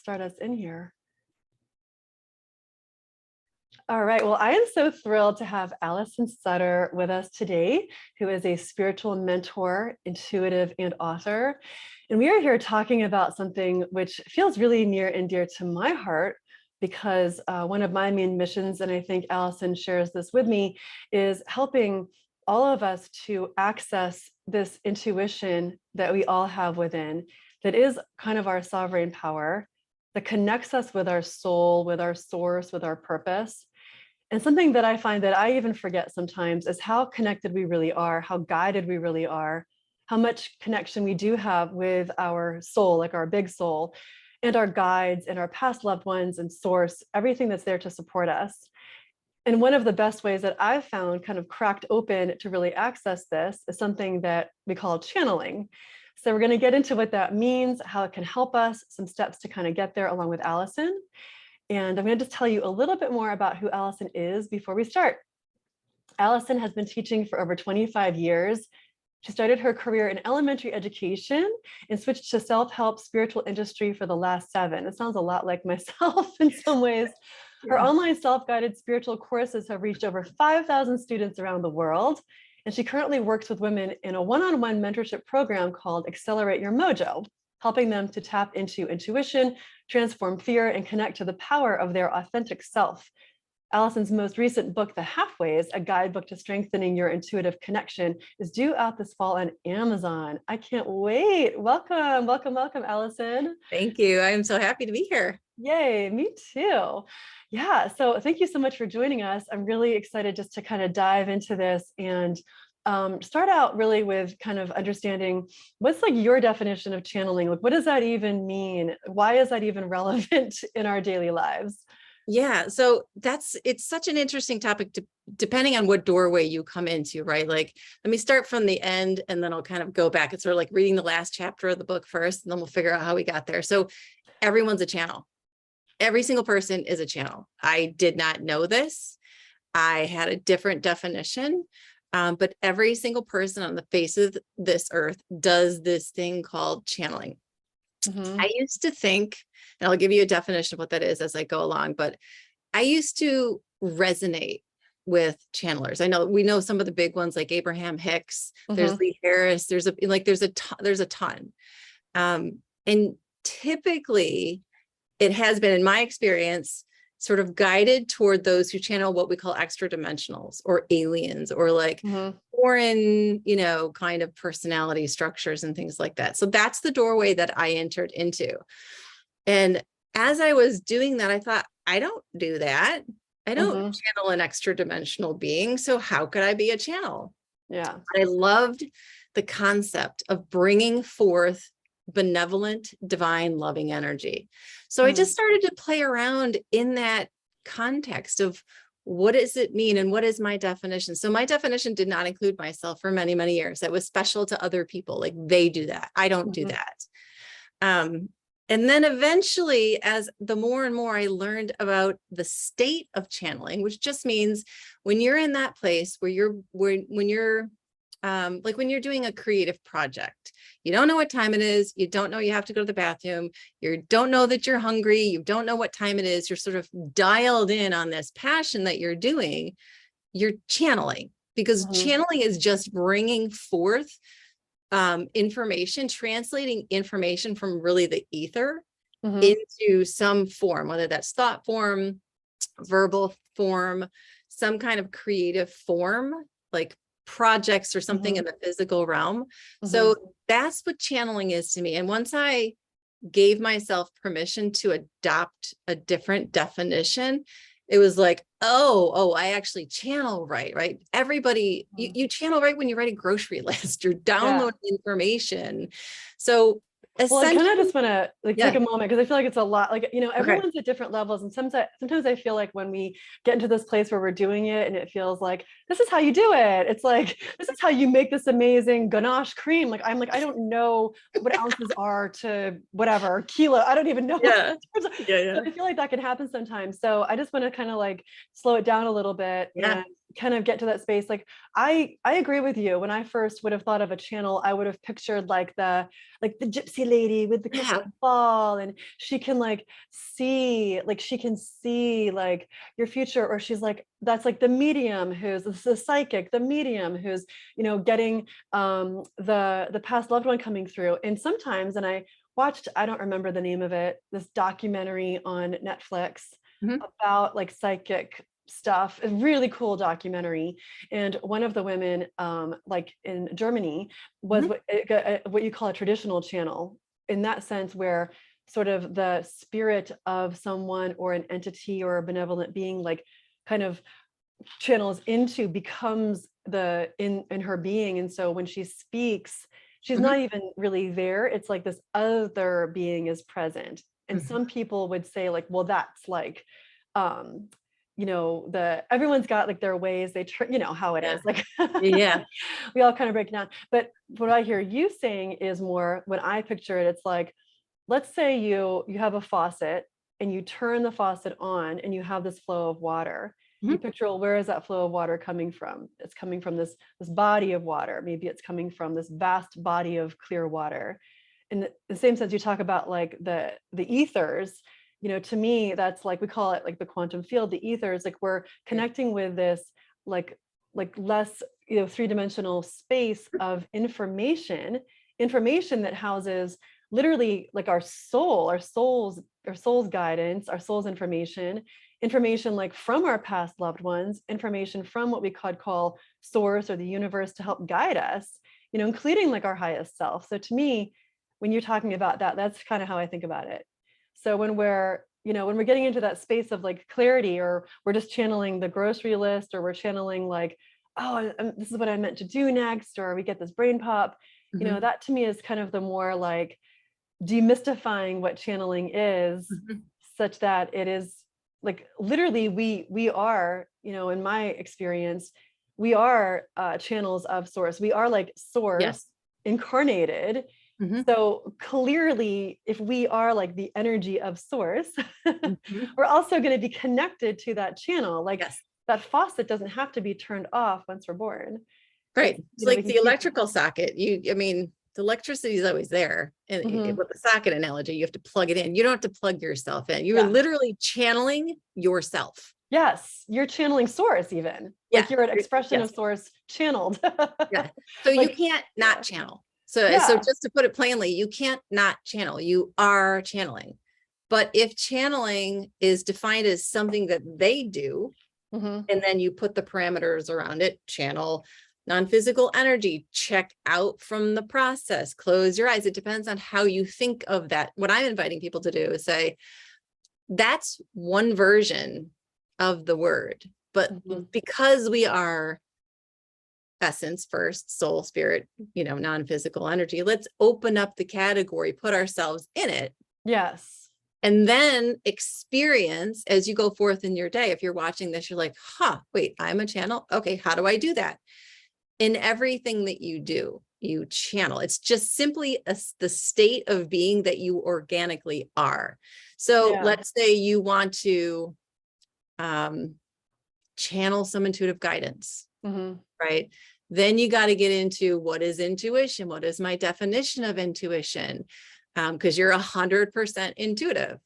start us in here. All right. Well, I am so thrilled to have Allison Sutter with us today, who is a spiritual mentor, intuitive, and author. And we are here talking about something which feels really near and dear to my heart, because one of my main missions, and I think Allison shares this with me, is helping all of us to access this intuition that we all have within, that is kind of our sovereign power, that connects us with our soul, with our source, with our purpose. And something that I find that I even forget sometimes is how connected we really are, how guided we really are, how much connection we do have with our soul, like our big soul, and our guides and our past loved ones and source, everything that's there to support us. And one of the best ways that I've found kind of cracked open to really access this is something that we call channeling. So we're going to get into what that means, how it can help us, some steps to kind of get there along with Allison. And I'm going to just tell you a little bit more about who Allison is before we start. Allison has been teaching for over 25 years. She started her career in elementary education and switched to self-help spiritual industry for the last 7. It sounds a lot like myself in some ways. Her online self-guided spiritual courses have reached over 5,000 students around the world. And she currently works with women in a one-on-one mentorship program called Accelerate Your Mojo, helping them to tap into intuition, transform fear, and connect to the power of their authentic self. Allison's most recent book, The Halfways, a guidebook to strengthening your intuitive connection, is due out this fall on Amazon. I can't wait. Welcome, welcome, welcome, Allison. Thank you. I'm so happy to be here. Yay, me too. Yeah, so thank you so much for joining us. I'm really excited just to kind of dive into this and start out really with kind of understanding what's like your definition of channeling. Like, what does that even mean? Why is that even relevant in our daily lives? Yeah, so it's such an interesting topic depending on what doorway you come into, right? Like, let me start from the end and then I'll kind of go back. It's sort of like reading the last chapter of the book first, and then we'll figure out how we got there. So everyone's a channel. Every single person is a channel. I did not know this. I had a different definition. But every single person on the face of this earth does this thing called channeling. Mm-hmm. I used to think, and I'll give you a definition of what that is as I go along, but I used to resonate with channelers. I know we know some of the big ones like Abraham Hicks, mm-hmm. There's Lee Harris, there's a ton. And typically it has been, in my experience, sort of guided toward those who channel what we call extra dimensionals or aliens or like mm-hmm. foreign, kind of personality structures and things like that. So that's the doorway that I entered into. And as I was doing that, I thought, I don't do that. I don't mm-hmm. channel an extra dimensional being. So how could I be a channel? Yeah. I loved the concept of bringing forth benevolent, divine, loving energy. So I just started to play around in that context of what does it mean and what is my definition? So my definition did not include myself for many, many years. That was special to other people. Like they do that. I don't do that. And then eventually, as the more and more I learned about the state of channeling, which just means when you're in that place where when you're doing a creative project, you don't know what time it is. You don't know you have to go to the bathroom. You don't know that you're hungry. You don't know what time it is. You're sort of dialed in on this passion that you're doing. You're channeling, because mm-hmm. channeling is just bringing forth information, translating information from really the ether mm-hmm. into some form, whether that's thought form, verbal form, some kind of creative form, like projects or something mm-hmm. in the physical realm. Mm-hmm. So that's what channeling is to me. And once I gave myself permission to adopt a different definition, it was like, oh, I actually channel right? Everybody, mm-hmm. you channel right when you write a grocery list, you're downloading information. So well, I kind of just want to take a moment, because I feel like it's a lot, everyone's at different levels. And sometimes I feel like when we get into this place where we're doing it and it feels like, this is how you do it. It's like, this is how you make this amazing ganache cream. Like, I'm like, I don't know what ounces are to whatever kilo. I don't even know. Yeah. I feel like that can happen sometimes. So I just want to kind of like slow it down a little bit and kind of get to that space. Like I agree with you. When I first would have thought of a channel, I would have pictured like the gypsy lady with the Yeah. crystal ball, and she can see like your future, or she's like, that's like the medium who's the psychic, the medium who's, getting the past loved one coming through. And sometimes, and I watched, I don't remember the name of it, this documentary on Netflix Mhm. about like psychic stuff, a really cool documentary. And one of the women, like in Germany, was Mhm. what you call a traditional channel, in that sense, where sort of the spirit of someone or an entity or a benevolent being like kind of channels into, becomes in her being. And so when she speaks, she's Mhm. not even really there. It's like this other being is present. And Mhm. some people would say like, well, that's like, um, everyone's got like their ways, how it Yeah. is like, Yeah. we all kind of break it down. But what I hear you saying is more, when I picture it, it's like, let's say you have a faucet and you turn the faucet on and you have this flow of water. You Mhm. picture, well, where is that flow of water coming from? It's coming from this body of water. Maybe it's coming from this vast body of clear water. In the same sense, you talk about like the ethers. To me, that's like, we call it like the quantum field. The ethers, like we're Yeah. connecting with this like less, three-dimensional space of information that houses literally like our soul's guidance, our soul's information like from our past loved ones, information from what we could call source or the universe to help guide us, including like our highest self. So to me, when you're talking about that, that's kind of how I think about it. So when we're getting into that space of like clarity, or we're just channeling the grocery list, or we're channeling like, oh, this is what I meant to do next, or we get this brain pop, Mhm. that to me is kind of the more like demystifying what channeling is, Mhm. such that it is like literally we are, in my experience, we are channels of source. We are like source Yes. incarnated. Mhm. So clearly, if we are like the energy of source, Mhm. we're also going to be connected to that channel. Like Yes. that faucet doesn't have to be turned off once we're born. It's, Right. It's we like can the keep. electrical socket. I mean, the electricity is always there. And Mhm. with the socket analogy, you have to plug it in. You don't have to plug yourself in. You are Yeah. literally channeling yourself. Yes, you're channeling source even. Yeah. Like you're an expression Yes. of source channeled. Yeah. So you Like, can't not yeah. channel. So Yeah. just to put it plainly, you can't not channel. You are channeling. But if channeling is defined as something that they do, Mhm. and then you put the parameters around it, channel non-physical energy, check out from the process, close your eyes. It depends on how you think of that. What I'm inviting people to do is say, that's one version of the word. But Mhm. because we are essence first, soul, spirit, non-physical energy, let's open up the category, put ourselves in it, Yes. and then experience as you go forth in your day. If you're watching this, you're like, wait, I'm a channel. Okay, how do I do that? In everything that you do, you channel. It's just simply the state of being that you organically are. So Yeah. let's say you want to channel some intuitive guidance, Mhm. right? Then you got to get into, what is intuition? What is my definition of intuition? Because you're 100% intuitive.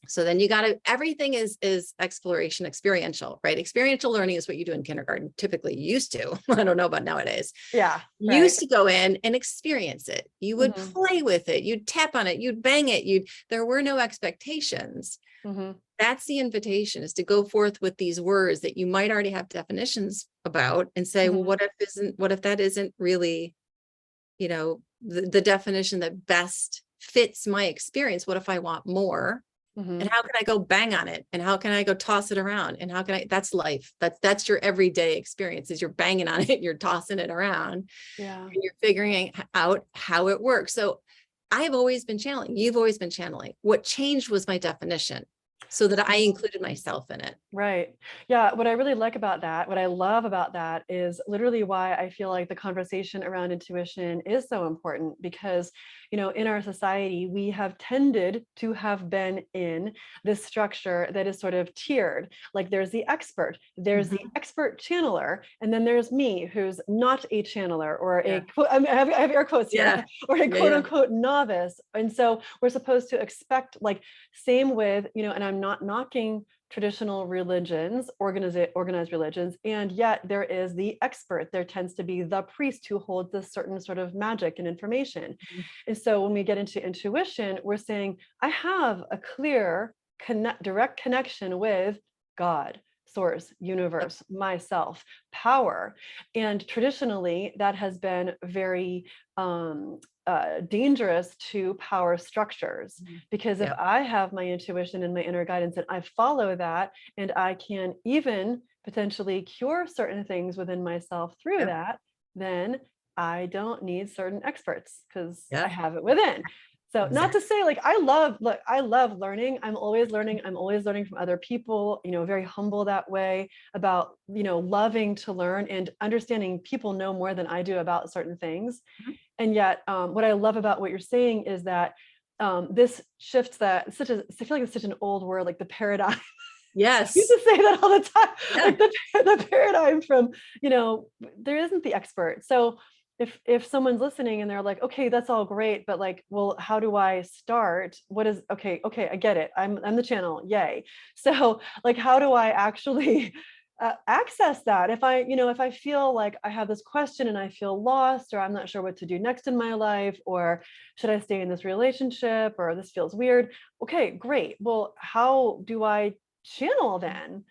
So then you got to, everything is exploration, experiential, right? Experiential learning is what you do in kindergarten. Typically used to, I don't know about nowadays, Yeah. Right. used to go in and experience it. You would Mhm. play with it. You'd tap on it. You'd bang it. There were no expectations. Mhm. That's the invitation, is to go forth with these words that you might already have definitions about and say, well, Mhm. what if that isn't really, the definition that best fits my experience? What if I want more? And Mhm. how can I go bang on it? And how can I go toss it around? And how can that's life. That's your everyday experience, is you're banging on it, you're tossing it around, Yeah. and you're figuring out how it works. So I've always been channeling. You've always been channeling. What changed was my definition, so that I included myself in it. Right. Yeah. What I really like about that, what I love about that, is literally why I feel like the conversation around intuition is so important, because, in our society, we have tended to have been in this structure that is sort of tiered. Like there's the expert, there's the expert channeler, and then there's me, who's not a channeler or a quote, I have air quotes here, or a quote unquote novice. And so we're supposed to expect, like, same with, and I'm not knocking traditional religions, organized religions, and yet there is the expert. There tends to be the priest who holds this certain sort of magic and information. And so when we get into intuition, we're saying, I have a clear, direct connection with God, source, universe, myself, power. And traditionally, that has been very dangerous to power structures, because if I have my intuition and my inner guidance and I follow that, and I can even potentially cure certain things within myself through that, then I don't need certain experts, because I have it within. So not to say, like, I love learning. I'm always learning. I'm always learning from other people, very humble that way about, loving to learn and understanding people know more than I do about certain things. And yet what I love about what you're saying is that this shifts that, I feel like it's such an old word, like the paradigm. Yes. I used to say that all the time, like the paradigm from, there isn't the expert. So if someone's listening and they're like, okay, that's all great, but like, well, how do I start? What is, okay, I get it. I'm the channel. Yay. So like, how do I actually access that? If I feel like I have this question and I feel lost, or I'm not sure what to do next in my life, or should I stay in this relationship, or this feels weird. Okay, great. Well, how do I channel then?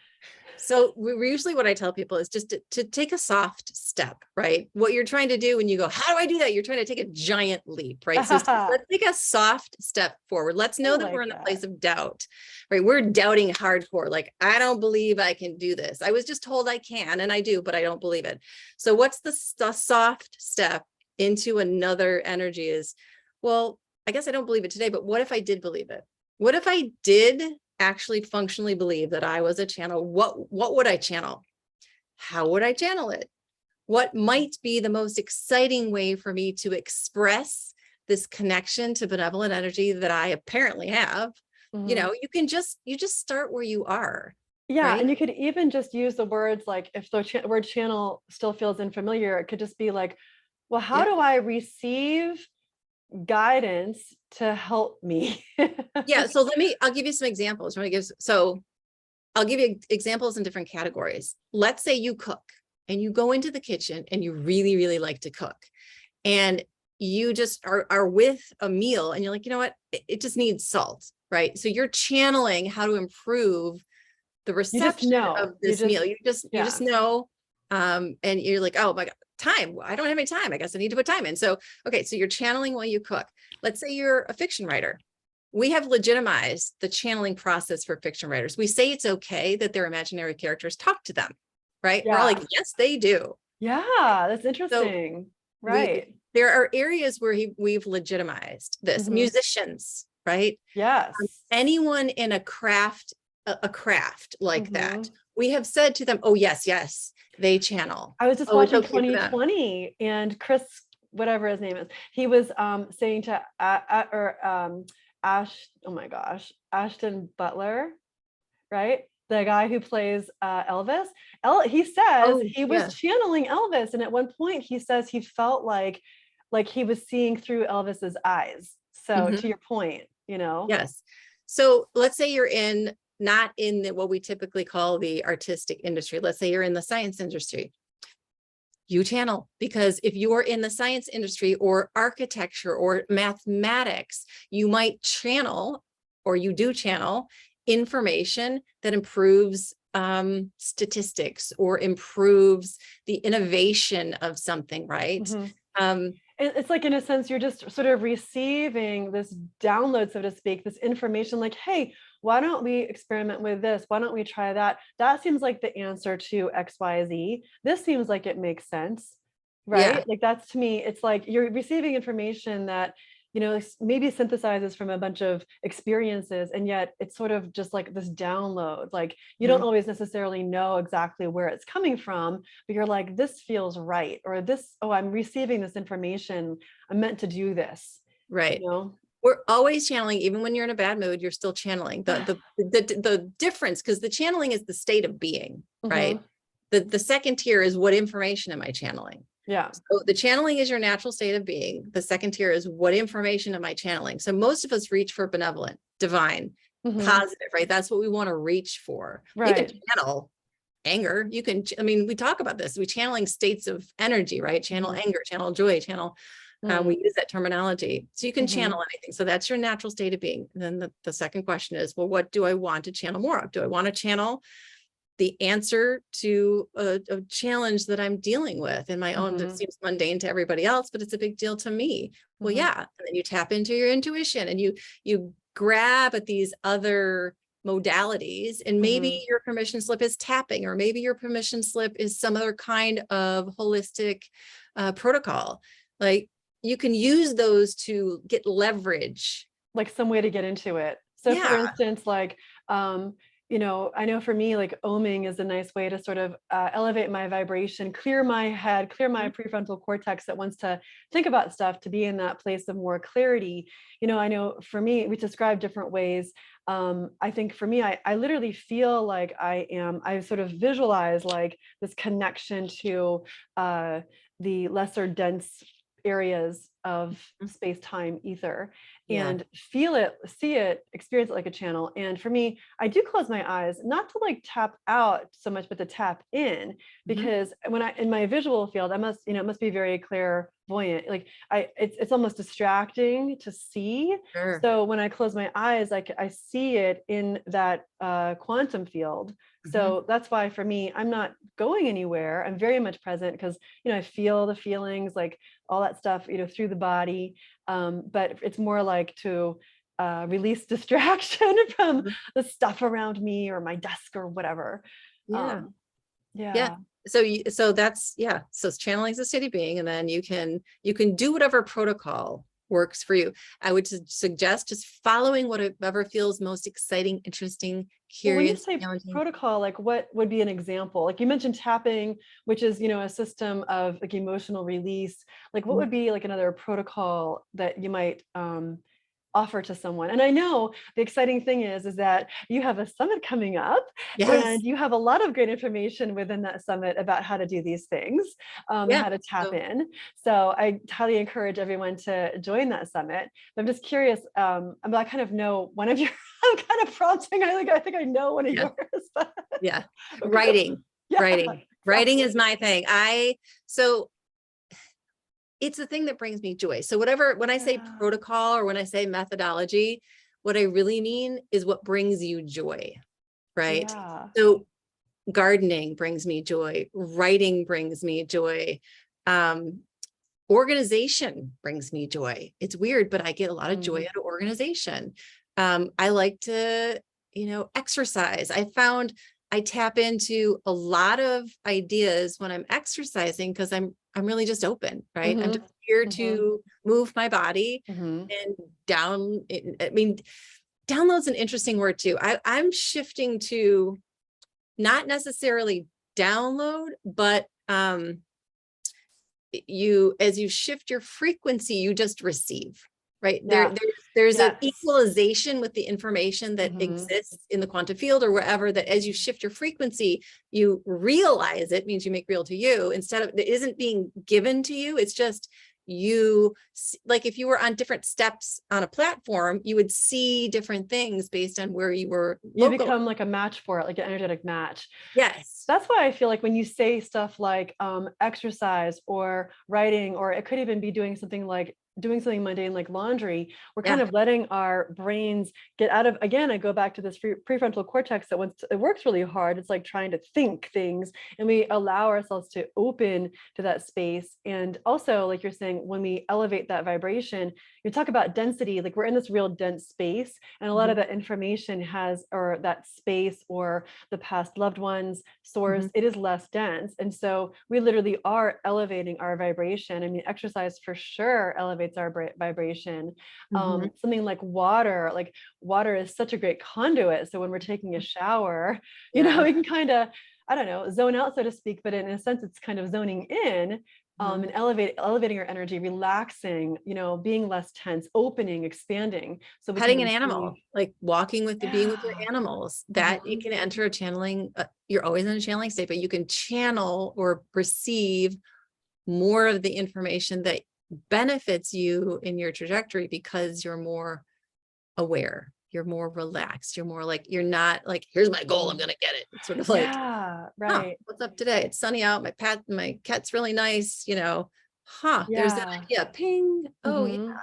So usually what I tell people is just to take a soft step, right? What you're trying to do when you go, how do I do that? You're trying to take a giant leap, right? So let's take a soft step forward. Let's know that we're in a place of doubt, right? We're doubting hardcore. Like, I don't believe I can do this. I was just told I can, and I do, but I don't believe it. So what's the soft step into another energy is, well, I guess I don't believe it today, but what if I did believe it? What if I did actually functionally believe that I was a channel? What would I channel? How would I channel it? What might be the most exciting way for me to express this connection to benevolent energy that I apparently have? You just start where you are. Yeah, right? and you could even just use the words, like, if the word channel still feels unfamiliar, it could just be like, well, how do I receive guidance to help me? Yeah. So I'll give you some examples. So I'll give you examples in different categories. Let's say you cook and you go into the kitchen and you really, really like to cook, and you just are with a meal and you're like, you know what, it just needs salt, right? So you're channeling how to improve the reception of this meal. You just know, and you're like, oh my God, time. I don't have any time. I guess I need to put time in. So, okay. So you're channeling while you cook. Let's say you're a fiction writer. We have legitimized the channeling process for fiction writers. We say it's okay that their imaginary characters talk to them, right? We're all like, yes, they do. Yeah, that's interesting. So right. There are areas where we've legitimized this. Musicians, right? Yes. Anyone in a craft like that, we have said to them, oh, yes, they channel. I was just watching 2020, and Chris, whatever his name is, he was saying to Ashton Butler, right? The guy who plays Elvis. He says he was channeling Elvis, and at one point he says he felt like he was seeing through Elvis's eyes. So to your point, Yes. So let's say you're not in what we typically call the artistic industry. Let's say you're in the science industry. You channel, because if you're in the science industry or architecture or mathematics, you might channel, or you do channel, information that improves statistics or improves the innovation of something, right? It's like, in a sense, you're just sort of receiving this download, so to speak, this information like, hey, why don't we experiment with this? Why don't we try that? That seems like the answer to XYZ. This seems like it makes sense, right? Yeah. Like, that's, to me, it's like you're receiving information that, maybe synthesizes from a bunch of experiences, and yet it's sort of just like this download. Like, you don't always necessarily know exactly where it's coming from, but you're like, this feels right, or this, oh, I'm receiving this information, I'm meant to do this. Right. you know? We're always channeling, even when you're in a bad mood, you're still channeling. The difference, because the channeling is the state of being, right? Mhm. The second tier is, what information am I channeling? Yeah. So the channeling is your natural state of being. The second tier is, what information am I channeling? So most of us reach for benevolent, divine, Mhm. positive, right? That's what we want to reach for. You can Right. channel anger. You can, I mean, we talk about this. We channeling states of energy, right? Channel Mhm. anger, channel joy, channel, Mm. we use that terminology. So you can Mhm. channel anything. So that's your natural state of being. And then the second question is, well, what do I want to channel more of? Do I want to channel the answer to a challenge that I'm dealing with in my own, that Mhm. seems mundane to everybody else, but it's a big deal to me? Well, Mhm. yeah. And then you tap into your intuition, and you grab at these other modalities, and maybe Mhm. your permission slip is tapping, or maybe your permission slip is some other kind of holistic protocol. Like, you can use those to get leverage. Like some way to get into it. So for Yeah. instance, like, I know for me, like oming is a nice way to sort of elevate my vibration, clear my head, clear my Mhm. prefrontal cortex that wants to think about stuff, to be in that place of more clarity. I know for me, we describe different ways. I think for me, I literally feel like I sort of visualize like this connection to uh, the lesser dense areas of space-time ether, Yeah. and feel it, see it, experience it like a channel. And for me, I do close my eyes, not to like tap out so much, but to tap in, Mhm. because when I, in my visual field, I must, it must be very clairvoyant. Like it's almost distracting to see. Sure. So when I close my eyes, I see it in that quantum field. Mhm. So that's why for me, I'm not going anywhere. I'm very much present because, I feel the feelings, like all that stuff, through the body. But it's more like to release distraction from Mhm. the stuff around me or my desk or whatever. Yeah. Um, Yeah. yeah. So that's, yeah. So channeling is a state of being, and then you can do whatever protocol works for you. I would suggest just following whatever feels most exciting, interesting, Well, when you curious, say challenging. protocol, like what would be an example? Like you mentioned tapping, which is, a system of like emotional release. Like what Mhm. would be like another protocol that you might offer to someone? And I know the exciting thing is that you have a summit coming up, and Yes. you have a lot of great information within that summit about how to do these things, and Yeah. how to tap So in. So I highly encourage everyone to join that summit. But I'm just curious, I kind of know one of your I'm kind of prompting. I think I know one of yeah. yours, but Yeah. okay. Writing. Yeah, Writing exactly. is my thing. So it's the thing that brings me joy. So whatever, when I say Yeah. protocol or when I say methodology, what I really mean is what brings you joy, right? Yeah. So gardening brings me joy. Writing brings me joy. Um, Organization brings me joy. It's weird, but I get a lot of joy Mm. out of organization. I like to, exercise. I found I tap into a lot of ideas when I'm exercising, because I'm really just open, right? I'm Mhm. just here Mhm. to move my body Mhm. and I mean, download's an interesting word too. I'm shifting to not necessarily download, but as you shift your frequency, you just receive, right? Yeah. There's an Yes. equalization with the information that Mhm. exists in the quantum field or wherever, that as you shift your frequency, you realize it, means you make real to you, instead of, it isn't being given to you. It's just like if you were on different steps on a platform, you would see different things based on where you were You local. become like a match for it, like an energetic match. Yes. That's why I feel like when you say stuff like exercise or writing, or it could even be doing something doing something mundane like laundry, we're kind Yeah. of letting our brains get out of, again, I go back to this prefrontal cortex that once it works really hard, it's like trying to think things, and we allow ourselves to open to that space. And also, like you're saying, when we elevate that vibration, you talk about density, like we're in this real dense space, and a lot Mhm. of that information has, or that space or the past loved ones source, Mhm. it is less dense. And so we literally are elevating our vibration. I mean, exercise for sure elevates our vibration. Mhm. Something like water is such a great conduit. So when we're taking a shower, Yeah. we can kind of, I don't know, zone out, so to speak, but in a sense, it's kind of zoning in. and elevating our energy, relaxing, being less tense, opening, expanding, so we can Petting an receive. animal, like walking with being with your Yeah. animals, that it can enter a channeling, you're always in a channeling state, but you can channel or receive more of the information that benefits you in your trajectory because you're more aware, you're more relaxed, you're more like, you're not like, here's my goal, I'm gonna get it. It's sort of like, Yeah, huh, right. what's up today? It's sunny out, my cat's really nice, there's that Yeah. idea, ping, oh yeah.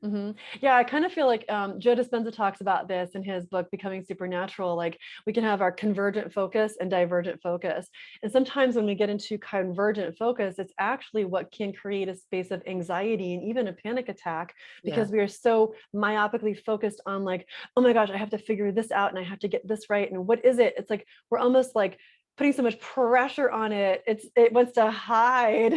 Mhm. Yeah, I kind of feel like Joe Dispenza talks about this in his book, Becoming Supernatural. Like we can have our convergent focus and divergent focus. And sometimes when we get into convergent focus, it's actually what can create a space of anxiety and even a panic attack Yeah, because we are so myopically focused on like, oh my gosh, I have to figure this out and I have to get this right. And what is it? It's like we're almost like putting so much pressure on it. It wants to hide.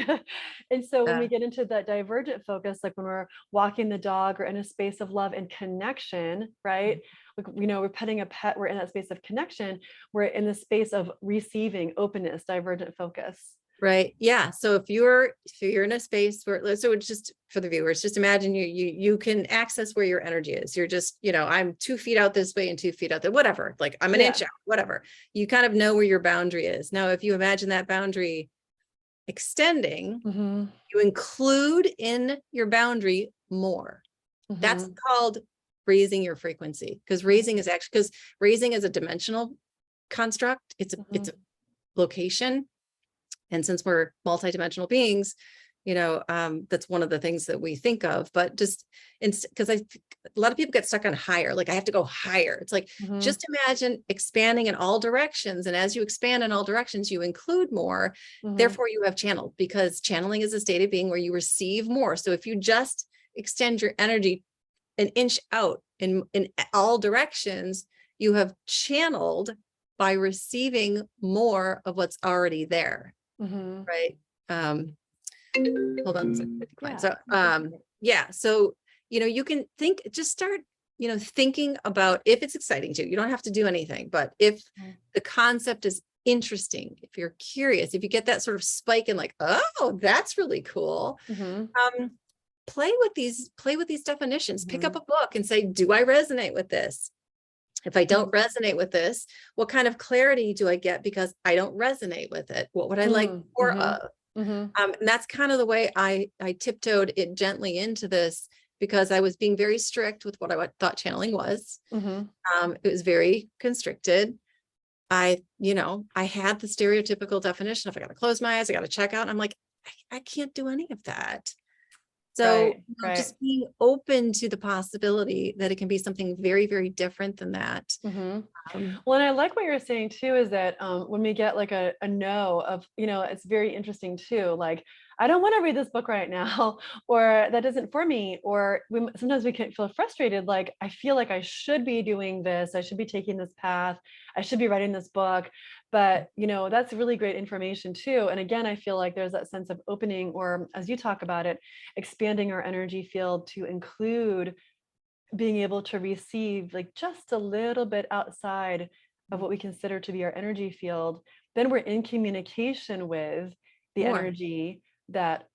And so when we yeah, get into that divergent focus, like when we're walking the dog or in a space of love and connection, right? Like, we're petting a pet, we're in that space of connection, we're in the space of receiving, openness, divergent focus. right. Yeah. So if you're in a space where, so it's just for the viewers, just imagine you can access where your energy is. You're just, I'm 2 feet out this way and 2 feet out there, whatever. Like I'm an Yeah. inch out, whatever. You kind of know where your boundary is. Now, if you imagine that boundary extending, Mm-hmm. you include in your boundary more. That's Mm-hmm. called raising your frequency, because raising is a dimensional construct. It's a location. And since we're multidimensional beings, that's one of the things that we think of, but just because a lot of people get stuck on higher, like I have to go higher. It's like, Mm-hmm. just imagine expanding in all directions. And as you expand in all directions, you include more. Mm-hmm. Therefore, you have channeled, because channeling is a state of being where you receive more. So if you just extend your energy an inch out in all directions, you have channeled by receiving more of what's already there. Mm-hmm. Right. Um, hold on a second. Yeah. So, yeah. So, you can just start, thinking about if it's exciting to you. You don't have to do anything, but if the concept is interesting, if you're curious, if you get that sort of spike in like, oh, that's really cool. Mm-hmm. Play with these definitions, pick Mm-hmm. up a book and say, do I resonate with this? If I don't resonate with this, what kind of clarity do I get because I don't resonate with it? What would I like more Mm-hmm. of? Mm-hmm. And that's kind of the way I tiptoed it gently into this, because I was being very strict with what I thought channeling was. Mm-hmm. It was very constricted. I had the stereotypical definition of I got to close my eyes, I got to check out. And I'm like, I can't do any of that. So Right. Right. just being open to the possibility that it can be something very, very different than that. Mm-hmm. Um, Well, and I like what you're saying too, is that when we get like a no of, it's very interesting too. Like, I don't want to read this book right now, or that isn't for me. Or sometimes we can feel frustrated. Like, I feel like I should be doing this. I should be taking this path. I should be writing this book. But, that's really great information too. And again, I feel like there's that sense of opening, or as you talk about it, expanding our energy field to include being able to receive like just a little bit outside of what we consider to be our energy field. Then we're in communication with the more. energy that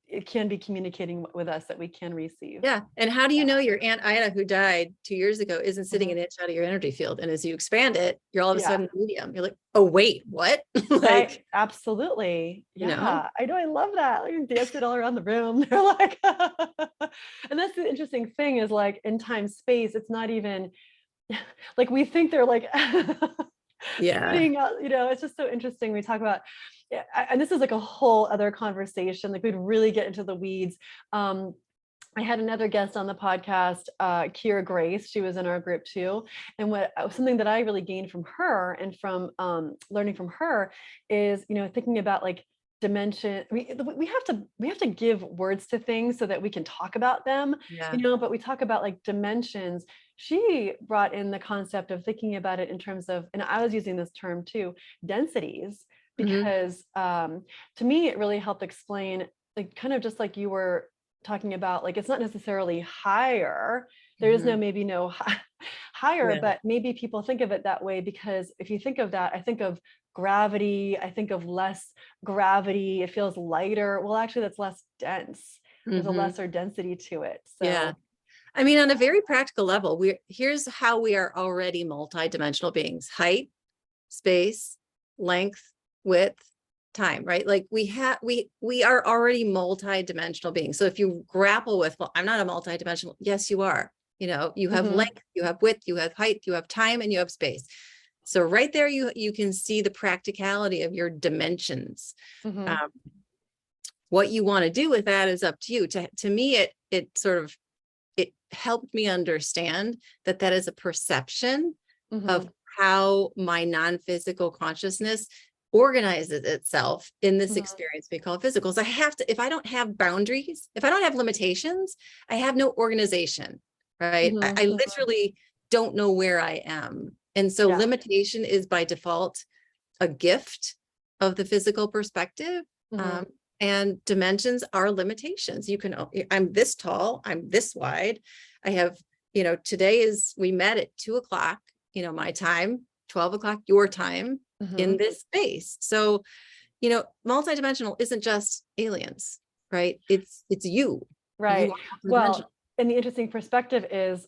it can be communicating with us, that we can receive. Yeah. And how do you know your Aunt Ida, who died 2 years ago, isn't sitting Mhm. an inch out of your energy field? And as you expand it, you're all of a Yeah. sudden a medium. You're like, oh, wait, what? Right. Like, Absolutely. Yeah. I know. I love that. Like, you dance it all around the room. They're like, and that's the interesting thing is like in time space, it's not even like we think they're like yeah. sitting out, it's just so interesting. We talk about, yeah, and this is like a whole other conversation. Like we'd really get into the weeds. I had another guest on the podcast, Kira Grace. She was in our group too. And something that I really gained from her and from learning from her is, thinking about like dimension. We have to give words to things so that we can talk about them, Yeah. but we talk about like dimensions. She brought in the concept of thinking about it in terms of, and I was using this term too, densities, Mhm. because to me, it really helped explain, like kind of just like you were talking about, like it's not necessarily higher, There is Mhm. maybe no higher, Yeah. but maybe people think of it that way because if you think of that, I think of gravity, I think of less gravity, it feels lighter. Well, actually, that's less dense. There's a Mhm. lesser density to it. Yeah. So, I mean, on a very practical level, here's how we are already multidimensional beings: height, space, length, width, time, right? Like we are already multidimensional beings. So if you grapple with, well, I'm not a multidimensional, yes, you are. You have mhm, length, you have width, you have height, you have time, and you have space. So right there, you can see the practicality of your dimensions. mhm, Um, what you want to do with that is up to you. To me, it helped me understand that that is a perception of mhm, how my non-physical consciousness organizes itself in this mhm, experience we call physical. So if I don't have boundaries, if I don't have limitations, I have no organization, right? I, mhm, I mhm. literally don't know where I am. And so Yeah. limitation is by default a gift of the physical perspective. Um, Mhm, and dimensions are limitations. I'm this tall, I'm this wide. I have, we met at 2 o'clock, my time, 12 o'clock, your time in mhm. this space. So, multidimensional isn't just aliens, right? It's you. You Right. are multidimensional. Well, and the interesting perspective is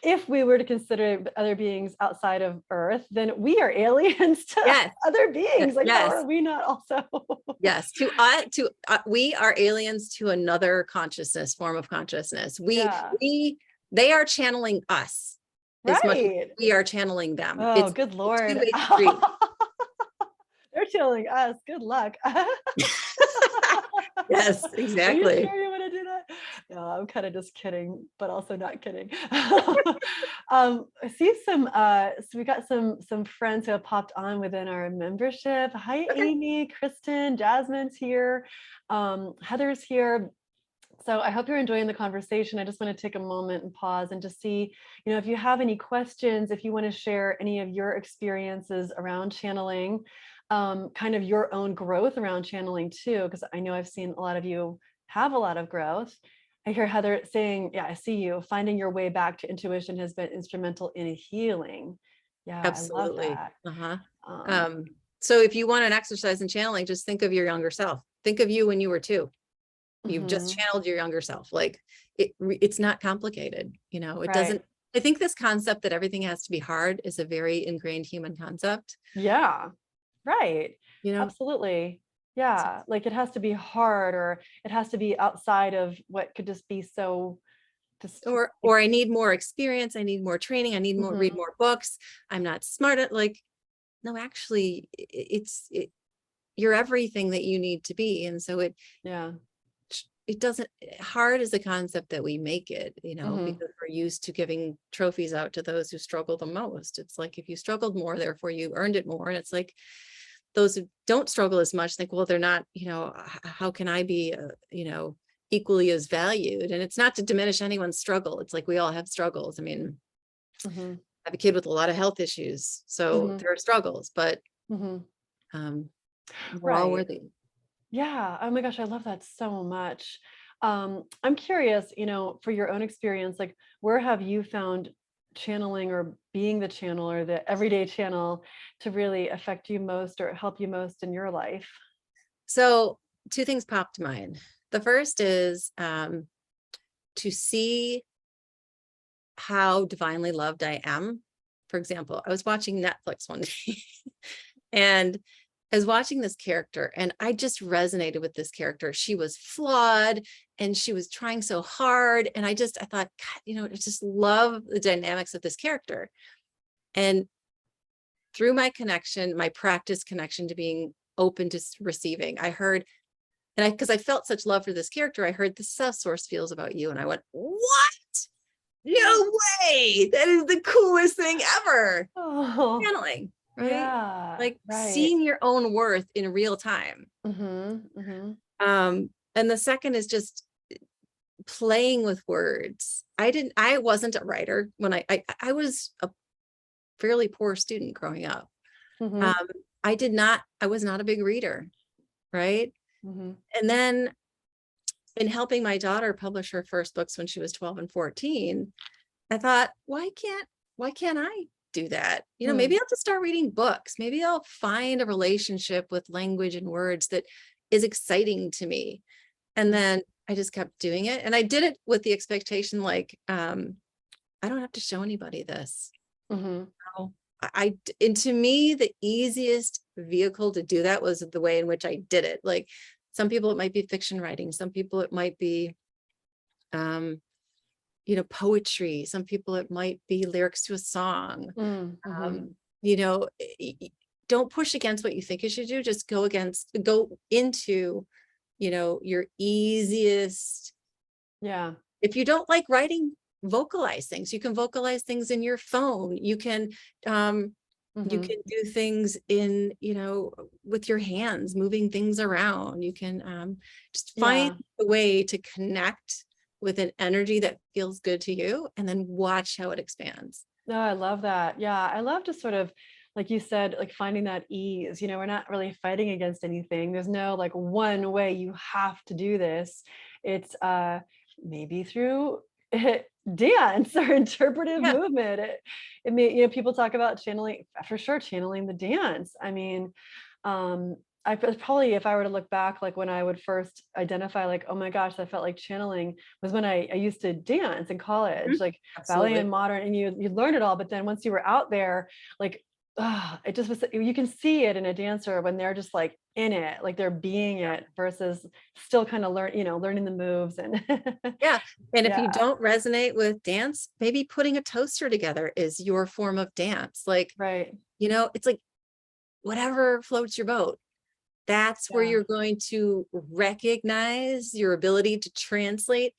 if we were to consider other beings outside of Earth, then we are aliens to Yes. other beings. Like, how are Yes. we not also? Yes, we are aliens to another consciousness, form of consciousness. Yeah. They are channeling us as much as Right. we are channeling them. Oh, It's good a Lord. two-way street. They're telling us, good luck. Yes, Are you exactly. sure you want to do that? No, I'm kind of just kidding, but also not kidding. I see so we got some friends who have popped on within our membership. Hi, Okay. Amy, Kristen, Jasmine's here, Heather's here. So I hope you're enjoying the conversation. I just want to take a moment and pause and just see, if you have any questions, if you want to share any of your experiences around channeling, kind of your own growth around channeling too, because I know I've seen a lot of you have a lot of growth. I hear Heather saying, yeah, I see you. Finding your way back to intuition has been instrumental in healing. Yeah, I love Absolutely. that. Uh-huh. Um, Um, so if you want an exercise in channeling, just think of your younger self. Think of you when you were 2. You've just mhm, channeled your younger self. Like it's not complicated. It right. doesn't. I think this concept that everything has to be hard is a very ingrained human concept. Yeah. Right. You know, Absolutely. So- Yeah. Like it has to be hard or it has to be outside of what could just be so just like, or I need more experience. I need more training. I need more read mhm, more books. I'm not smart at no, actually, you're everything that you need to be, and so yeah. it doesn't hard is a concept that we make it, Mhm. because we're used to giving trophies out to those who struggle the most. It's like if you struggled more, therefore you earned it more. And it's like those who don't struggle as much think, well, they're not, how can I be, equally as valued? And it's not to diminish anyone's struggle. It's like we all have struggles. I mean, Mhm. I have a kid with a lot of health issues, so Mhm. there are struggles, but Mhm. um, we're all Right. worthy. Yeah. Oh my gosh, I love that so much. I'm curious, for your own experience, like where have you found channeling or being the channel or the everyday channel to really affect you most or help you most in your life? So 2 things popped to mind. The first is to see how divinely loved I am. For example, I was watching Netflix one day and I was watching this character and I just resonated with this character. She was flawed and she was trying so hard. And I thought, God, I just love the dynamics of this character. And through my connection, my practice connection to being open to receiving, I heard, because I felt such love for this character, I heard, this is how source feels about you. And I went, what? No way. That is the coolest thing ever. Oh, Channeling, right? yeah, Like right. seeing your own worth in real time. Mhm, mhm. And the second is just playing with words. I wasn't a writer when I was a fairly poor student growing up. Mhm, Um, I was not a big reader, right? mhm, And then in helping my daughter publish her first books when she was 12 and 14, I thought, why can't I do that? Hmm. Maybe I'll just start reading books. Maybe I'll find a relationship with language and words that is exciting to me. And then I just kept doing it. And I did it with the expectation, like, I don't have to show anybody this. Hmm. Oh, and to me, the easiest vehicle to do that was the way in which I did it. Like, some people, it might be fiction writing. Some people, it might be, um, poetry. Some people, it might be lyrics to a song. Hmm. Um, you know, don't push against what you think you should do. Just go into, your easiest. Yeah. If you don't like writing, vocalize things. You can vocalize things in your phone. Um, you Hmm. can do things in, with your hands, moving things around. You can just find Yeah. a way to connect with an energy that feels good to you, and then watch how it expands. No, I love that. Yeah. I love to sort of, like you said, like finding that ease. We're not really fighting against anything. There's no like one way you have to do this. It's maybe through dance or interpretive Yeah. movement. It may, people talk about channeling, for sure, channeling the dance. I mean, um, probably, if I were to look back, like when I would first identify, like, oh my gosh, I felt like channeling was when I used to dance in college, Mhm. like ballet Absolutely. and modern, and you learn it all. But then once you were out there, like, it just was, you can see it in a dancer when they're just like in it, like they're being it versus still kind of learning the moves and Yeah. And if yeah, you don't resonate with dance, maybe putting a toaster together is your form of dance. Like, right. it's like whatever floats your boat. That's where Yeah. you're going to recognize your ability to translate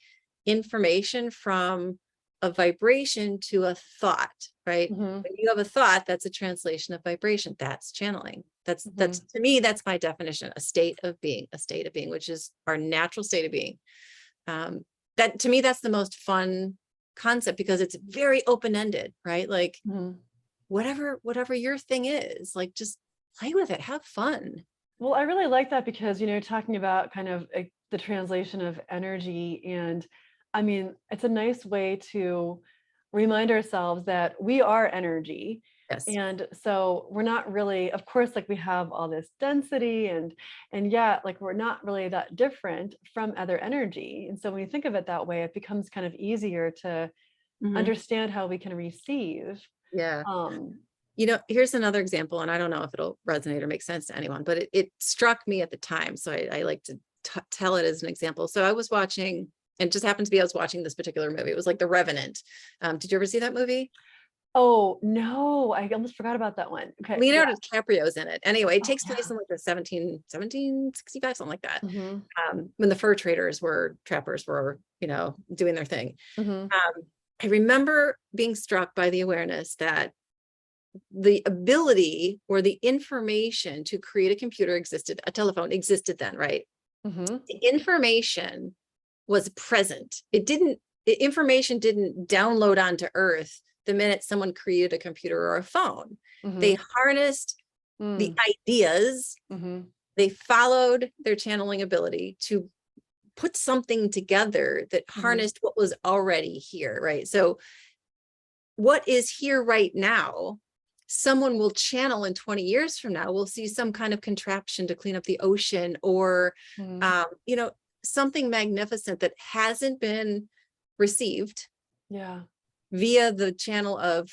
information from a vibration to a thought, right? Hmm. When you have a thought, that's a translation of vibration. That's channeling. That's Hmm. to me, that's my definition, a state of being, which is our natural state of being. Um, that to me, that's the most fun concept because it's very open-ended, right? Like, Hmm. whatever your thing is, like, just play with it, have fun. Well, I really like that because, talking about kind of the translation of energy. And I mean, it's a nice way to remind ourselves that we are energy. Yes. And so we're not really, of course, like we have all this density and yet like we're not really that different from other energy. And so when you think of it that way, it becomes kind of easier to Mhm. understand how we can receive. Yeah. Um, Here's another example, and I don't know if it'll resonate or make sense to anyone, but it struck me at the time. So I like to tell it as an example. So I was watching, and it just happened to be I was watching this particular movie. It was like The Revenant. Did you ever see that movie? oh no, I almost forgot about that one. Okay. Yeah. Leonardo DiCaprio's in it. Anyway, it Oh takes place yeah. in like the 1765, something like that. Mhm. When the fur trappers were, doing their thing. Mhm. I remember being struck by the awareness that the ability or the information to create a telephone existed then, right? Mhm. The information was present. Information didn't download onto Earth the minute someone created a computer or a phone. They Mhm. harnessed the Mm. ideas, Mhm. they followed their channeling ability to put something together that Mhm. harnessed what was already here, right? So what is here right now, someone will channel in 20 years from now. We'll see some kind of contraption to clean up the ocean, or Mhm. um, you know something magnificent that hasn't been received Yeah. via the channel of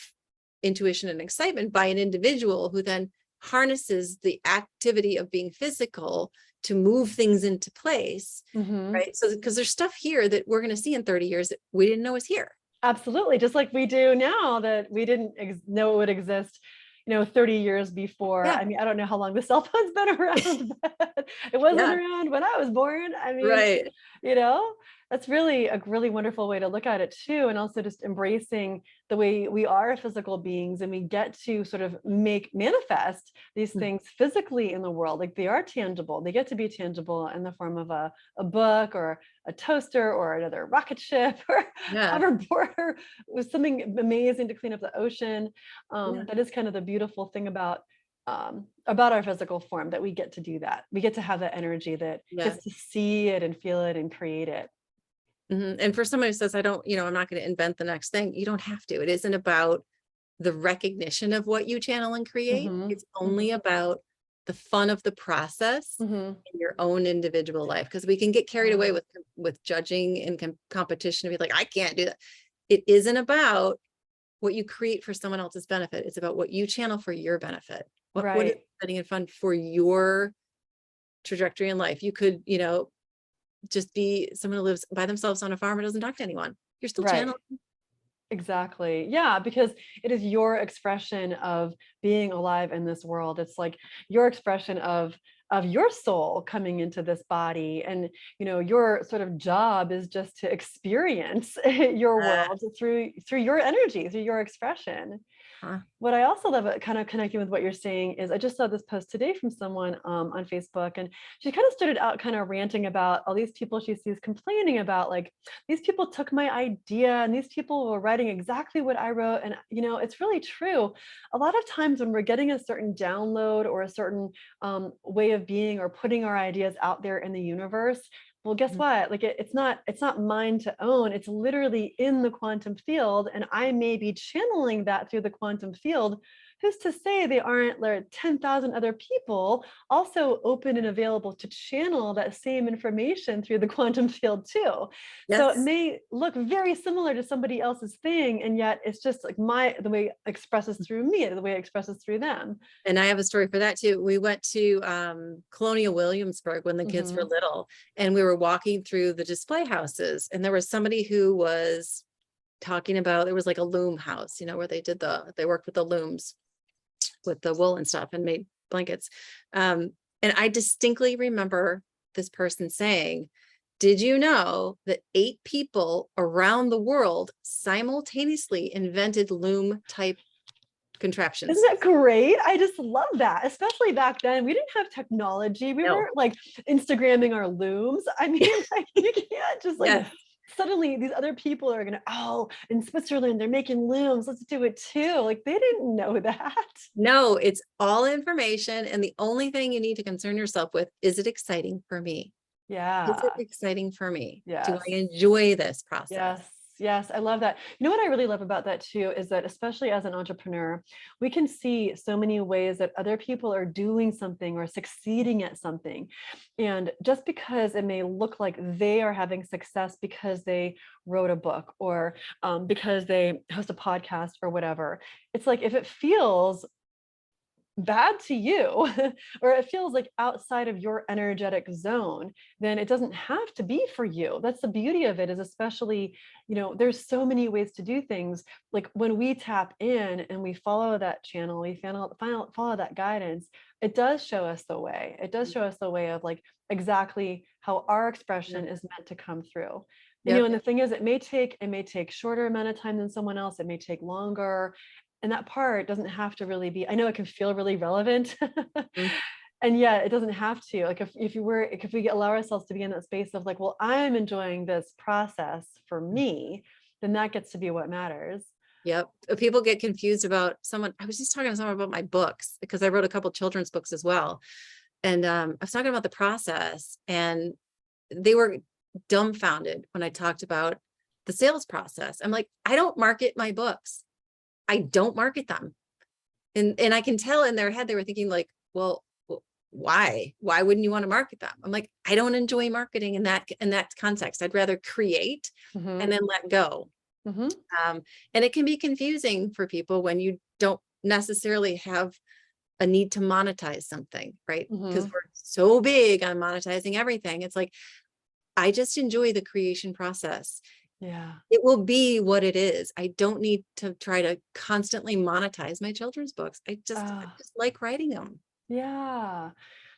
intuition and excitement by an individual who then harnesses the activity of being physical to move things into place, Mhm. right? So because there's stuff here that we're going to see in 30 years that we didn't know was here. Absolutely, just like we do now that we didn't know it would exist, 30 years before. Yeah. I mean, I don't know how long the cell phone's been around, but it wasn't Yeah. around when I was born. I mean, Right. you know, that's really a really wonderful way to look at it too, and also just embracing the way we are physical beings and we get to sort of manifest these Mm. things physically in the world. Like they are tangible. They get to be tangible in the form of a book or a toaster or another rocket ship or Yeah. hoverboard or with something amazing to clean up the ocean. Yeah. That is kind of the beautiful thing about our physical form, that we get to do that. We get to have that energy that Yeah. gets to see it and feel it and create it. And for somebody who says, I don't, I'm not going to invent the next thing, you don't have to. It isn't about the recognition of what you channel and create. Mm-hmm. It's only about the fun of the process Mm-hmm. in your own individual life. Because we can get carried away with judging and competition and be like, I can't do that. It isn't about what you create for someone else's benefit. It's about what you channel for your benefit. What is Right. exciting and fun for your trajectory in life? You could, just be someone who lives by themselves on a farm and doesn't talk to anyone. You're still Right. channeling. Exactly. Yeah, because it is your expression of being alive in this world. It's like your expression of your soul coming into this body, and your sort of job is just to experience your Uh, world through your energy, through your expression. huh. What I also love, kind of connecting with what you're saying, is I just saw this post today from someone on Facebook, and she kind of started out kind of ranting about all these people she sees complaining about, like, these people took my idea and these people were writing exactly what I wrote. And, it's really true. A lot of times when we're getting a certain download or a certain way of being or putting our ideas out there in the universe, well, guess Mhm. what? Like it's not mine to own. It's literally in the quantum field, and I may be channeling that through the quantum field. Who's to say they aren't like 10,000 other people also open and available to channel that same information through the quantum field too? So it Yes. may look very similar to somebody else's thing, and yet it's just like the way it expresses through me, the way it expresses through them. And I have a story for that too. We went to Colonial Williamsburg when the kids were Hmm. little, and we were walking through the display houses, and there was somebody who was talking about, there was like a loom house, where they worked with the looms with the wool and stuff and made blankets. And I distinctly remember this person saying, did you know that 8 people around the world simultaneously invented loom type Isn't contraptions? that great? I just love that, especially back then. We didn't have technology. We No. weren't like Instagramming our looms. I mean, like, you can't just like Yes. suddenly these other people are gonna, oh, in Switzerland, they're making looms. Let's do it too. Like they didn't know that. No, it's all information. And the only thing you need to concern yourself with, is it exciting for me? Is it Yeah. exciting for me? Do Yes. I enjoy this process? Yes, yes, I love that. You know what I really love about that too is that, especially as an entrepreneur, we can see so many ways that other people are doing something or succeeding at something. And just because it may look like they are having success because they wrote a book or because they host a podcast or whatever, it's like if it feels bad to you or it feels like outside of your energetic zone, then it doesn't have to be for you. That's the beauty of it, is especially, there's so many ways to do things. Like when we tap in and we follow that channel, we follow that guidance, it does show us the way. It does show us the way of like exactly how our Yep. expression is meant to come through. And Yep. and the thing is, it may take shorter amount of time than someone else, it may take longer, and that part doesn't have to really be, I know it can feel really relevant. Mm. And yet it doesn't have to. Like if we allow ourselves to be in that space of like, well, I'm enjoying this process for me, then that gets to be what matters. Yep. People get confused about someone. I was just talking to someone about my books because I wrote a couple children's books as well. And I was talking about the process, and they were dumbfounded when I talked about the sales process. I'm like, I don't market my books. I don't market them. And I can tell in their head, they were thinking like, well, why? Why wouldn't you want to market them? I'm like, I don't enjoy marketing in that context. I'd rather create Hmm. and then let go. Hmm. And it can be confusing for people when you don't necessarily have a need to monetize something, right? Because Hmm. we're so big on monetizing everything. It's like, I just enjoy the creation process. Yeah. It will be what it is. I don't need to try to constantly monetize my children's books. I Ah, just like writing them. yeah.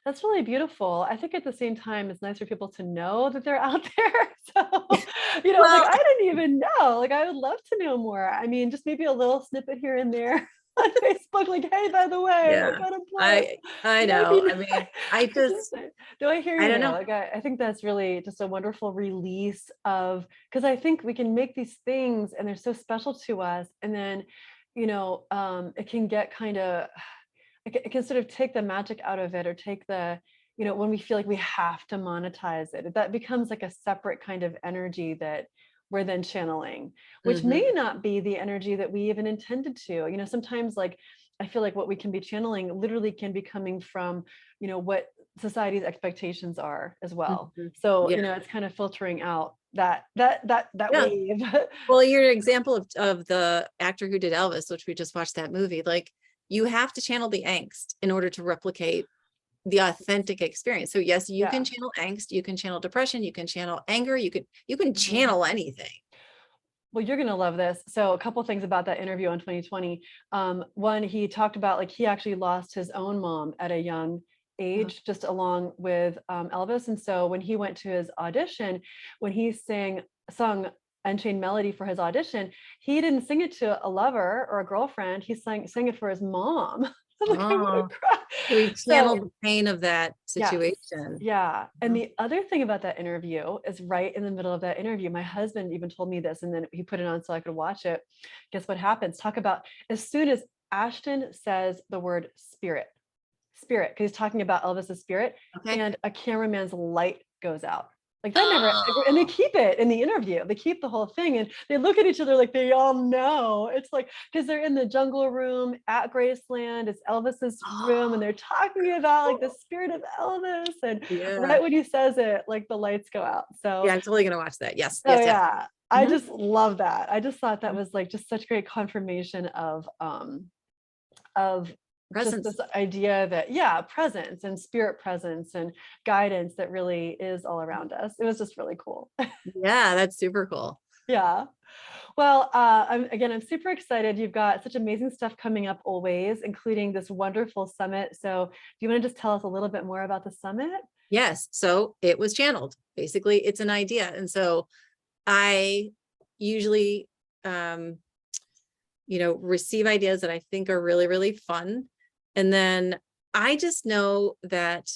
That's really beautiful. I think at the same time, it's nice for people to know that they're out there. So, it's like, Well, I didn't even know. Like, I would love to know more. I mean, just maybe a little snippet here and there on Facebook, like, hey, by the way, I yeah, got a book. I It might be know. I nice. mean, I It's just, just, do I hear I you don't though? know. Like, I think that's really just a wonderful release of, because I think we can make these things and they're so special to us. And then, it can get kind of, it can sort of take the magic out of it, or take the, when we feel like we have to monetize it, that becomes like a separate kind of energy that we're then channeling, which may Mhm. not be the energy that we even intended to. Sometimes like I feel like what we can be channeling literally can be coming from, what society's expectations are as well. Mhm. So, Yeah. it's kind of filtering out that Yeah. wave. Well, your example of the actor who did Elvis, which we just watched that movie, like you have to channel the angst in order to replicate the authentic experience. So yes, you can Yeah. channel angst, you can channel depression, you can channel anger, you can Mhm. channel anything. Well, you're going to love this. So, a couple things about that interview on 2020. One, he talked about like he actually lost his own mom at a young Uh-huh. age, just along with Elvis. And so, when he went to his audition, when he sung Unchained Melody for his audition, he didn't sing it to a lover or a girlfriend. He sang it for his mom. I'm like, I want Oh, to cry. so we So, channeled the pain of that yes. situation. Yeah. And Mhm. the other thing about that interview is right in the middle of that interview, my husband even told me this, and then he put it on so I could watch it. Guess what happens? Talk about as soon as Ashton says the word spirit, because he's talking about Elvis's spirit, Okay. and a cameraman's light goes out. Like that never, and they Oh, keep it in the interview. They keep the whole thing, and they look at each other like they all know. It's like because they're in the jungle room at Graceland. It's Elvis's room, and they're talking about like the spirit of Elvis. And yeah. right when he says it, like the lights go out. So, Yeah, I'm totally gonna watch that. Yes, oh yes, yes. yeah, I Mhm. just love that. I just thought that Mhm. was like just such great confirmation of just Presence. this idea that presence and spirit presence and guidance that really is all around us. It was just really cool. Yeah, that's super cool. Yeah. Well, I'm super excited. You've got such amazing stuff coming up always, including this wonderful summit. So do you want to just tell us a little bit more about the summit? Yes. So it was channeled. Basically, it's an idea. And so I usually um, receive ideas that I think are really, really fun. And then I just know that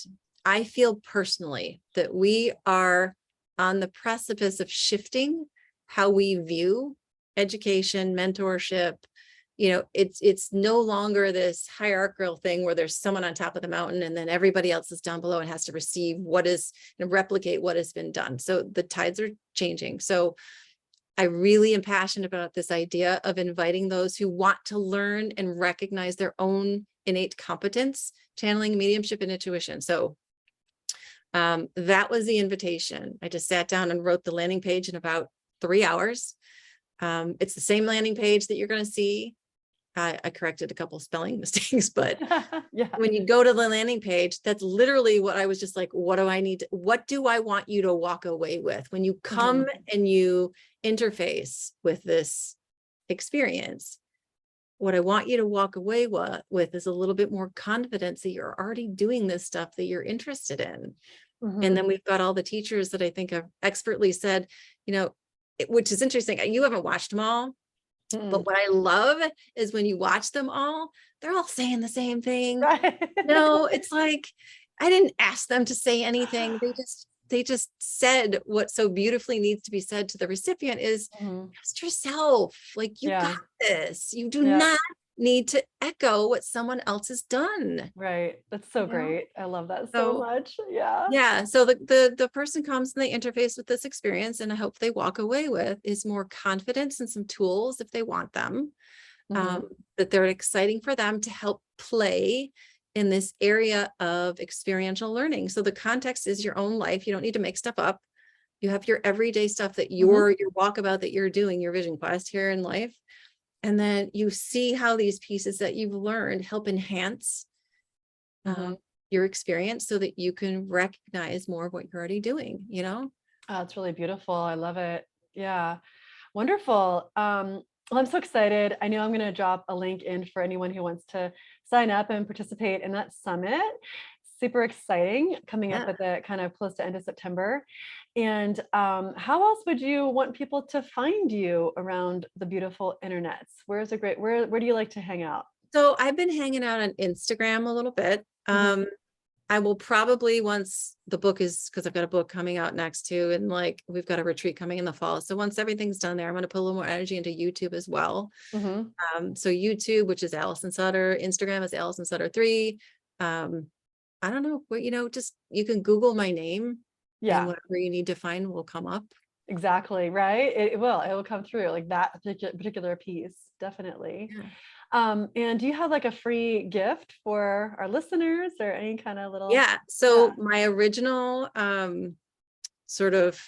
I feel personally that we are on the precipice of shifting how we view education, mentorship. It's no longer this hierarchical thing where there's someone on top of the mountain and then everybody else is down below and has to receive what is and replicate what has been done. So the tides are changing. So I really am passionate about this idea of inviting those who want to learn and recognize their own innate competence, channeling mediumship and intuition. So that was the invitation. I just sat down and wrote the landing page in about 3 hours. It's the same landing page that you're going to see. I corrected a couple spelling mistakes, but Yeah. when you go to the landing page, that's literally what I was just like, what do I want you to walk away with when you come Mhm. and you interface with this experience? What I want you to walk away with is a little bit more confidence that you're already doing this stuff that you're interested in. And Mhm. then we've got all the teachers that I think have expertly said, which is interesting. You haven't watched them all, but Mhm. what I love is when you watch them all, they're all saying the same thing. Right. No, it's like I didn't ask them to say anything. They just said what so beautifully needs to be said to the recipient is Mhm. trust yourself. Like you got Yeah. this. You do Yeah. not need to echo what someone else has done. Right. That's so You know? great. I love that so So much. Yeah. yeah. So the person comes and they interface with this experience, and I hope they walk away with is more confidence and some tools if they want them, Mhm. um, that they're exciting for them to help play in this area of experiential learning. So the context is your own life. You don't need to make stuff up. You have your everyday stuff that Mhm. your walkabout that you're doing, your vision quest here in life. And then you see how these pieces that you've learned help enhance um, Mhm. your experience so that you can recognize more of what you're already doing. Oh, it's really beautiful. I love it. Yeah. Wonderful. Well, I'm so excited. I know I'm going to drop a link in for anyone who wants to sign up and participate in that summit. Super exciting coming up Yeah. at the kind of close to end of September. And how else would you want people to find you around the beautiful internets? Where do you like to hang out? So I've been hanging out on Instagram a little bit. Mhm. I will probably once the book is because I've got a book coming out next too, and like we've got a retreat coming in the fall. So once everything's done there, I'm going to put a little more energy into YouTube as well. Mhm. So YouTube, which is Allison Sutter, Instagram is Allison Sutter 3. Um, I don't know what, just you can Google my name and Yeah, whatever you need to find will come up. exactly. Right. It will come through like that particular piece. Definitely. Yeah. And do you have like a free gift for our listeners or any kind of little, Yeah. yeah. So my original sort of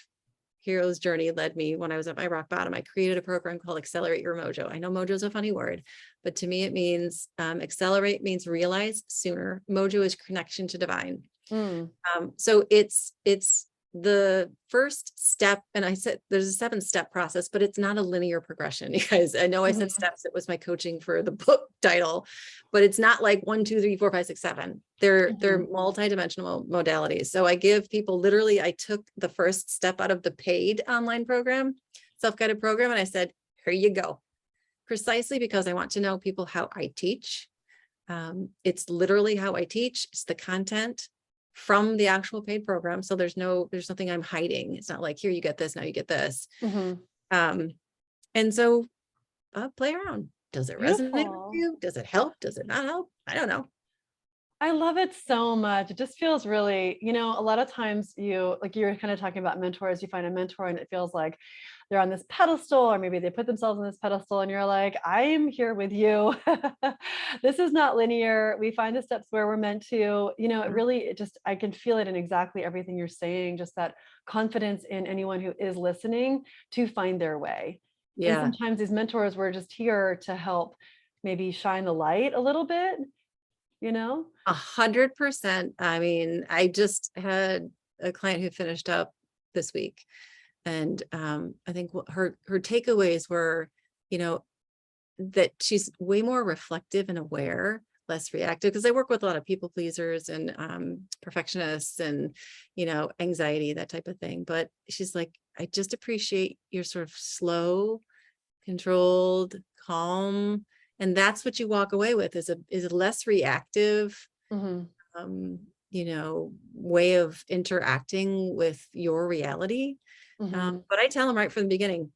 hero's journey led me when I was at my rock bottom. I created a program called Accelerate Your Mojo. I know mojo is a funny word, but to me it means accelerate means realize sooner. Mojo is connection to divine. Mm, So it's the first step, and I said there's a 7-step process, but it's not a linear progression. You guys, I know I said mhm, steps, it was my coaching for the book title, but it's not like 1, 2, 3, 4, 5, 6, 7. They're mhm. multi-dimensional modalities. So I give people, literally, I took the first step out of the paid online program, self-guided program, and I said, here you go. Precisely because I want to know people how I teach. It's literally how I teach. It's the content from the actual paid program. So there's nothing I'm hiding. It's not like, here, you get this, now you get this. Mhm. Um, and so play around. Does it resonate with Beautiful. you? Does it help? Does it not help? I don't know. I love it so much. It just feels really, a lot of times like you were kind of talking about mentors, you find a mentor and it feels like they're on this pedestal, or maybe they put themselves on this pedestal and you're like, I'm here with you. This is not linear. We find the steps where we're meant to, it Mhm. really, I can feel it in exactly everything you're saying, just that confidence in anyone who is listening to find their way. And Yeah, sometimes these mentors were just here to help maybe shine the light a little bit, you know? 100%. I mean, I just had a client who finished up this week, and I think her takeaways were, you know, that she's way more reflective and aware, less reactive. Because I work with a lot of people pleasers and perfectionists and, anxiety, that type of thing. But she's like, I just appreciate your sort of slow, controlled, calm. And that's what you walk away with, is a less reactive, Mhm. um, way of interacting with your reality. Mhm. But I tell them right from the beginning,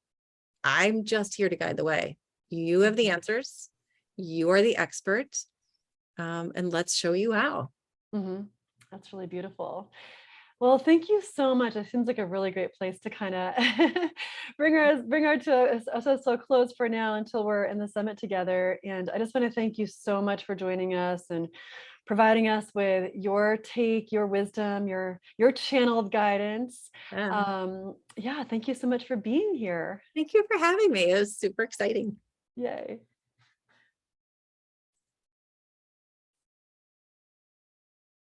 I'm just here to guide the way. You have the Mhm. answers. You are the expert. And let's show you how. Mhm. That's really beautiful. Well, thank you so much. It seems like a really great place to kinda bring our to us so close for now until we're in the summit together, and I just wanna thank you so much for joining us and providing us with your take, your wisdom, your channeled guidance. Yeah. Yeah, thank you so much for being here. Thank you for having me. It was super exciting. Yay.